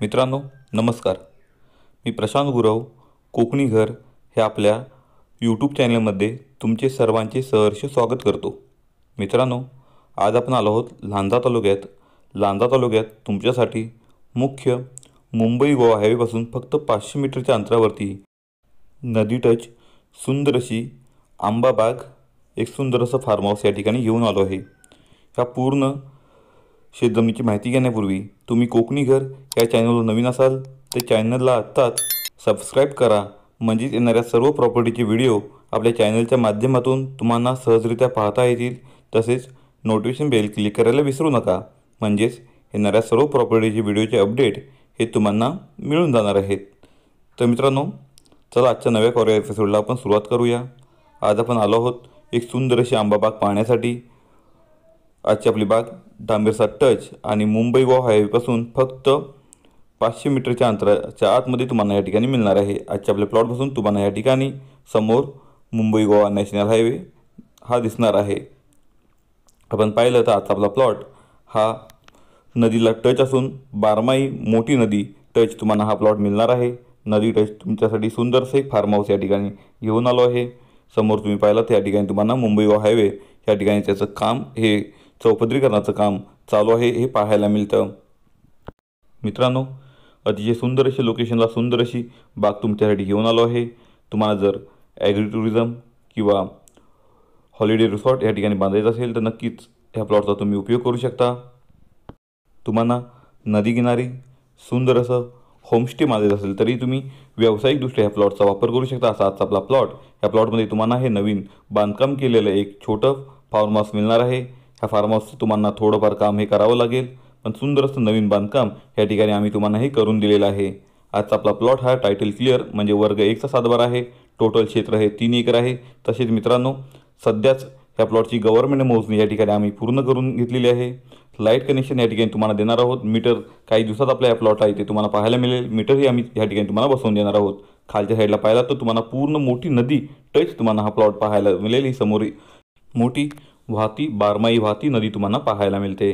मित्रांनो नमस्कार. मी प्रशांत गुरव कोकणी घर हे आपल्या यूट्यूब चॅनलमध्ये तुमचे सर्वांचे सहर्ष स्वागत करतो. मित्रांनो, आज आपण आलो आहोत लांजा तालुक्यात. लांजा तालुक्यात तुमच्यासाठी मुख्य मुंबई गोवा हायवेपासून फक्त 500 मीटरच्या अंतरावरती नदी टच सुंदर अशी आंबाबाग एक सुंदर असं फार्म हाऊस या ठिकाणी घेऊन आलो आहे. ह्या पूर्ण शेतजमिनीची माहिती घेण्यापूर्वी तुम्ही कोकणी घर या चॅनलवर नवीन असाल तर चॅनलला आत्ताच सबस्क्राईब करा, म्हणजेच येणाऱ्या सर्व प्रॉपर्टीचे व्हिडिओ आपल्या चॅनलच्या माध्यमातून तुम्हाला सहजरित्या पाहता येतील. तसेच नोटिफिकेशन बेल क्लिक करायला विसरू नका, म्हणजेच येणाऱ्या सर्व प्रॉपर्टीचे व्हिडिओचे अपडेट हे तुम्हाला मिळून जाणार आहेत. तर मित्रांनो, चला आजच्या नव्या कॉरियर एपिसोडला आपण सुरुवात करूया. आज आपण आलो आहोत एक सुंदर अशी आंबाबाग पाहण्यासाठी. आजची आपली बाग डांबेरचा टच आणि मुंबई गोवा हायवेपासून फक्त 500 मीटरच्या अंतराच्या आतमध्ये तुम्हाला या ठिकाणी मिळणार आहे. आजच्या आपल्या प्लॉटपासून तुम्हाला या ठिकाणी समोर मुंबई गोवा नॅशनल हायवे हा दिसणार आहे. आपण पाहिलं तर आजचा आपला प्लॉट हा नदीला टच असून बारमाही मोठी नदी टच तुम्हाला हा प्लॉट मिळणार आहे. नदी टच तुमच्यासाठी सुंदरसे फार्म हाऊस या ठिकाणी घेऊन आलो आहे. समोर तुम्ही पाहिलं तर या ठिकाणी तुम्हाला मुंबई गोवा हायवे या ठिकाणी त्याचं काम हे चौपदरीकरणाचं काम चालू आहे हे पाहायला मिळतं. मित्रांनो, अतिशय सुंदर अशी लोकेशनला सुंदर अशी बाग तुमच्यासाठी घेऊन आलो आहे. तुम्हाला जर ॲग्री टुरिझम किंवा हॉलिडे रिसॉर्ट या ठिकाणी बांधायचं असेल तर नक्कीच ह्या प्लॉटचा तुम्ही उपयोग करू शकता. तुम्हाला नदी किनारी सुंदर असं होमस्टे बांधायचं असेल तरी तुम्ही व्यावसायिकदृष्ट्या ह्या प्लॉटचा वापर करू शकता. असा आजचा आपला प्लॉट. ह्या प्लॉटमध्ये तुम्हाला हे नवीन बांधकाम केलेलं एक छोटं फार्म हाऊस मिळणार आहे. ह्या फार्म हाऊसचं तुम्हाला थोडंफार काम हे करावं लागेल, पण सुंदर असं नवीन बांधकाम या ठिकाणी आम्ही तुम्हाला हे करून दिलेलं आहे. आजचा आपला प्लॉट हा टायटल क्लिअर म्हणजे वर्ग 1चा सातबारा आहे. टोटल क्षेत्र हे 3 एकर आहे. तसेच मित्रांनो, सध्याच ह्या प्लॉटची गव्हर्नमेंट मोजणी या ठिकाणी आम्ही पूर्ण करून घेतलेली आहे. लाईट कनेक्शन या ठिकाणी तुम्हाला देणार आहोत. मीटर काही दिवसात आपल्या या प्लॉट आहे ते तुम्हाला पाहायला मिळेल. मीटरही आम्ही या ठिकाणी तुम्हाला बसवून देणार आहोत. खालच्या साईडला पाहिला तर तुम्हाला पूर्ण मोठी नदी टच तुम्हाला हा प्लॉट पाहायला मिळेल. ही समोर मोठी बारमाही वाहती नदी तुम्हाला पाहायला मिळते.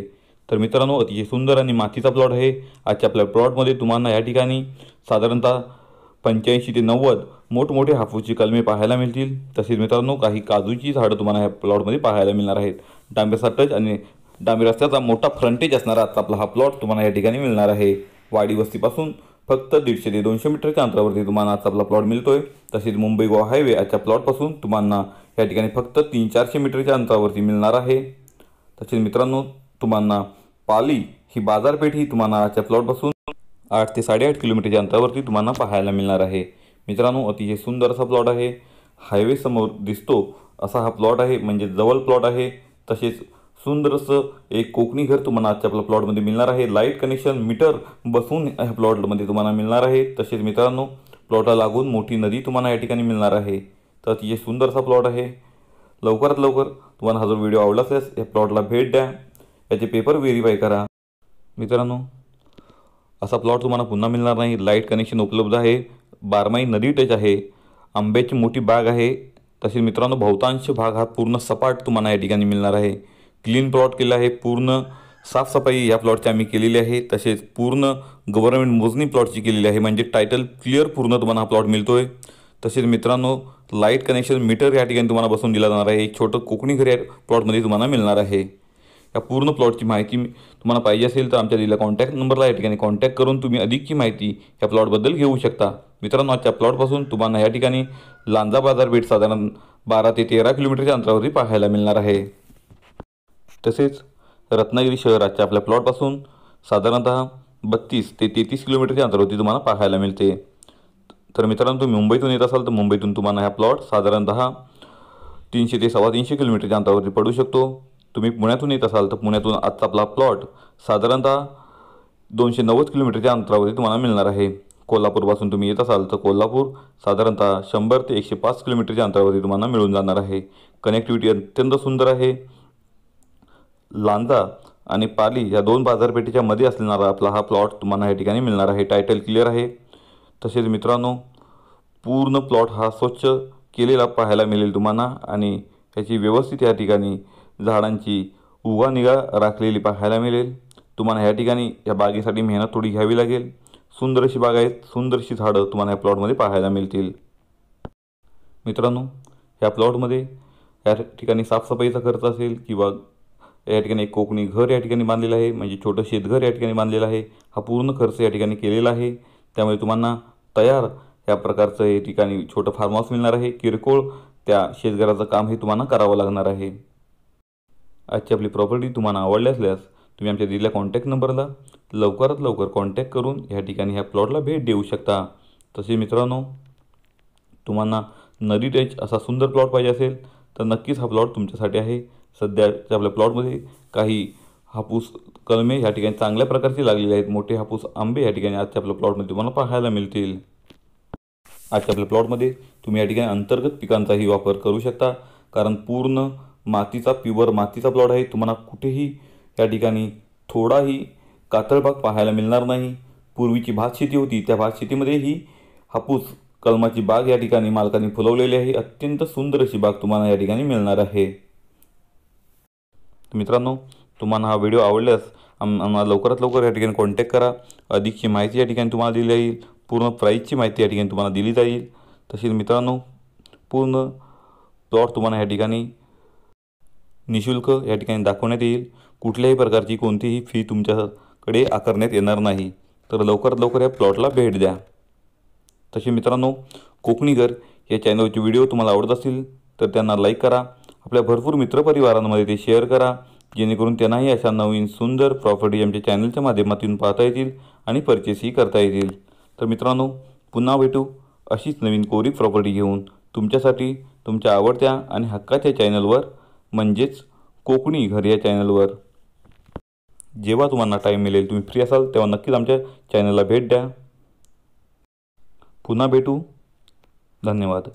तर मित्रांनो, अतिशय सुंदर आणि मातीचा प्लॉट आहे. आजच्या आपल्या प्लॉटमध्ये तुम्हाला या ठिकाणी साधारणतः 85 ते 90 मोठमोठे हापूसची कलमे पाहायला मिळतील. तसेच मित्रांनो, काही काजूची झाडं तुम्हाला ह्या प्लॉटमध्ये पाहायला मिळणार आहेत. डांबेरचा टच आणि डांबे रस्त्याचा मोठा फ्रंटेज असणारा आजचा आपला हा प्लॉट तुम्हाला या ठिकाणी मिळणार आहे. वाडी वस्तीपासून फक्त 150 ते 200 मीटरच्या अंतरावरती तुम्हाला आजचा आपला प्लॉट मिळतोय. तसेच मुंबई गोवा हायवे आजच्या प्लॉटपासून तुम्हाला या ठिकाणी फक्त 300-400 मीटरच्या अंतरावरती मिळणार आहे. तसेच मित्रांनो, तुम्हाला पाली ही बाजारपेठ ही तुम्हाला आजच्या प्लॉटपासून 8 ते 8.5 किलोमीटरच्या अंतरावरती तुम्हाला पाहायला मिळणार आहे. मित्रांनो, अतिशय सुंदर असा प्लॉट आहे. हायवे समोर दिसतो असा हा प्लॉट आहे, म्हणजे जवळ प्लॉट आहे. तसेच सुंदर असं एक कोकणी घर तुम्हाला आजच्या आपल्या प्लॉटमध्ये मिळणार आहे. लाईट कनेक्शन मीटर बसवून ह्या प्लॉटमध्ये तुम्हाला मिळणार आहे. तसेच मित्रांनो, प्लॉटला लागून मोठी नदी तुम्हाला या ठिकाणी मिळणार आहे. तर अतिशय सुंदर असा प्लॉट आहे. लवकरात लवकर तुम्हाला हा जो व्हिडिओ आवडला असेल या प्लॉटला भेट द्या, याचे पेपर व्हेरीफाय करा. मित्रांनो, असा प्लॉट तुम्हाला पुन्हा मिळणार नाही. लाईट कनेक्शन उपलब्ध आहे. बारमाही नदी टच आहे. आंब्याची मोठी बाग आहे. तसेच मित्रांनो, बहुतांश भाग हा पूर्ण सपाट तुम्हाला या ठिकाणी मिळणार आहे. क्लीन प्लॉट केला आहे. पूर्ण साफसफाई या प्लॉटची आम्ही केलेली आहे. तसेच पूर्ण गव्हर्नमेंट मोजणी प्लॉटची केलेली आहे, म्हणजे टायटल क्लिअर पूर्ण तुम्हाला हा प्लॉट मिळतोय. तसेच मित्रांनो, लाईट कनेक्शन मीटर या ठिकाणी तुम्हाला बसवून दिला जाणार आहे. एक छोटं कोकणी घर या प्लॉटमध्ये तुम्हाला मिळणार आहे. या पूर्ण प्लॉटची माहिती तुम्हाला पाहिजे असेल तर आमच्या दिलेल्या कॉन्टॅक्ट नंबरला या ठिकाणी कॉन्टॅक्ट करून तुम्ही अधिकची माहिती या प्लॉटबद्दल घेऊ शकता. मित्रांनो, आजच्या प्लॉटपासून तुम्हाला या ठिकाणी लांजा बाजारपेठ साधारण 12 ते 13 किलोमीटरच्या अंतरावरती पाहायला मिळणार आहे. तसेच रत्नागिरी शहराच्या आपल्या प्लॉटपासून साधारणतः 32 ते 33 किलोमीटरच्या अंतरावरती तुम्हाला पाहायला मिळते. तर मित्रांनो, तुम्ही मुंबईतून येत असाल तर मुंबईतून तुम्हाला हा प्लॉट साधारणतः 300 ते 350 किलोमीटरच्या अंतरावरती पडू शकतो. तुम्ही पुण्यातून येत असाल तर पुण्यातून आजचा आपला प्लॉट साधारणतः 290 किलोमीटरच्या अंतरावरती तुम्हाला मिळणार आहे. कोल्हापूरपासून तुम्ही येत असाल तर कोल्हापूर साधारणतः 100 ते 105 किलोमीटरच्या अंतरावरती तुम्हाला मिळून जाणार आहे. कनेक्टिव्हिटी अत्यंत सुंदर आहे. लांजा आणि पाली या 2 बाजारपेठेच्या मध्ये असणारा आपला हा प्लॉट तुम्हाला या ठिकाणी मिळणार आहे. टायटल क्लिअर आहे. तसेच मित्रांनो, पूर्ण प्लॉट हा स्वच्छ केलेला पाहायला मिळेल तुम्हाला आणि याची व्यवस्थित या ठिकाणी झाडांची उभा निगा राखलेली पाहायला मिळेल. तुम्हाला या ठिकाणी या बागेसाठी मेहनत थोडी घ्यावी लागेल. सुंदर अशी बाग आहेत, सुंदर अशी झाडं तुम्हाला या प्लॉटमध्ये पाहायला मिळतील। मित्रांनो, ह्या प्लॉटमध्ये या ठिकाणी साफसफाईचा खर्च असेल किंवा या ठिकाणी एक कोकणी घर या ठिकाणी बांधलेलं आहे, म्हणजे छोटं शेतघर या ठिकाणी बांधलेलं आहे। हा पूर्ण खर्च या ठिकाणी केलेला आहे। त्यामुळे तुम्हाला तयार या प्रकारचं या ठिकाणी छोटं फार्म हाऊस मिळणार आहे। किरकोळ त्या शेतघराचं काम हे तुम्हाला करावं लागणार आहे। आजची आपली प्रॉपर्टी तुम्हाला आवडली असल्यास तुम्ही आमच्या दिलेल्या कॉन्टॅक्ट नंबरला लवकरात लवकर कॉन्टॅक्ट करून या ठिकाणी ह्या प्लॉटला भेट देऊ शकता। तसे मित्रांनो, तुम्हाला नदी टच असा सुंदर प्लॉट पाहिजे असेल तर नक्कीच हा प्लॉट तुमच्यासाठी आहे। सध्याच्या आपल्या प्लॉटमध्ये काही हापूस कलमे या ठिकाणी चांगल्या प्रकारचे लागलेले आहेत। मोठे हापूस आंबे या ठिकाणी आजच्या आपल्या प्लॉटमध्ये तुम्हाला पाहायला मिळतील। आजच्या आपल्या प्लॉटमध्ये तुम्ही या ठिकाणी अंतर्गत पिकांचाही वापर करू शकता, कारण पूर्ण मातीचा प्युअर मातीचा प्लॉट आहे। तुम्हाला कुठेही या ठिकाणी थोडाही कातळ भाग पाहायला मिळणार नाही। पूर्वीची भात शेती होती, त्या भात शेतीमध्ये ही हापूस कलमाची बाग या ठिकाणी मालकांनी फुलवलेली आहे। अत्यंत सुंदर अशी बाग तुम्हाला या ठिकाणी मिळणार आहे। मित्रांनो, तुम्हाला हा व्हिडिओ आवडल्यास आम्हाला लवकरात लवकर या ठिकाणी कॉन्टॅक्ट करा। अधिकची माहिती या ठिकाणी तुम्हाला दिली जाईल, पूर्ण प्राईसची माहिती या ठिकाणी तुम्हाला दिली जाईल। तसेच मित्रांनो, पूर्ण प्लॉट तुम्हाला या ठिकाणी निशुल्क या ठिकाणी दाखवण्यात येईल। कुठल्याही प्रकारची कोणतीही फी तुमच्याकडे आकारण्यात येणार नाही। तर लवकरात लवकर या प्लॉटला भेट द्या। तसे मित्रांनो, कोकणी घर या चॅनलचे व्हिडिओ तुम्हाला आवडत असतील तर त्यांना लाईक करा, आपल्या भरपूर मित्रपरिवारांमध्ये ते शेअर करा, जेणेकरून त्यांनाही अशा नवीन सुंदर प्रॉपर्टी आमच्या चॅनलच्या माध्यमातून पाहता येतील आणि परचेसही करता येतील। तर मित्रांनो, पुन्हा भेटू अशीच नवीन कोरी प्रॉपर्टी घेऊन तुमच्यासाठी तुमच्या आवडत्या आणि हक्काच्या चॅनलवर, म्हणजेच कोकणी घर या चॅनलवर। जेव्हा तुम्हाला टाईम मिळेल, तुम्ही फ्री असाल तेव्हा नक्कीच आमच्या चॅनलला भेट द्या। पुन्हा भेटू। धन्यवाद।